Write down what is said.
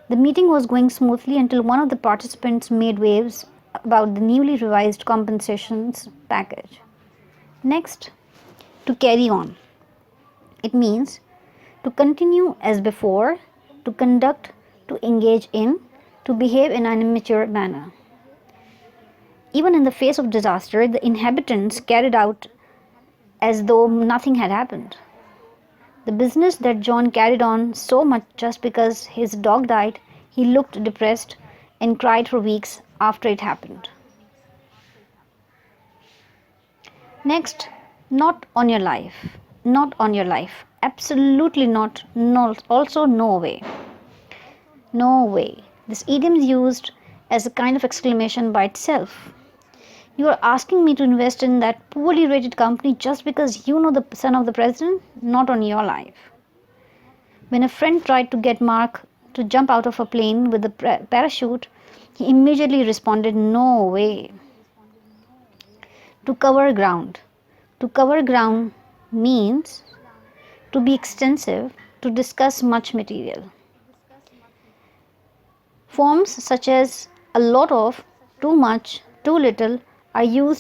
The meeting was going smoothly until one of the participants made waves about the newly revised compensations package. Next, to carry on. It means to continue as before, to conduct, to engage in, to behave in an immature manner. Even in the face of disaster, the inhabitants carried out as though nothing had happened. The business that John carried on so much just because his dog died, he looked depressed and cried for weeks after it happened. Next, not on your life. Not on your life. Absolutely not. No, also no way. No way. This idiom is used as a kind of exclamation by itself. You are asking me to invest in that poorly rated company just because you know the son of the president? Not on your life. When a friend tried to get Mark to jump out of a plane with a parachute, he immediately responded, "No way." To cover ground. To cover ground means to be extensive, to discuss much material. Forms such as a lot of, too much, too little are used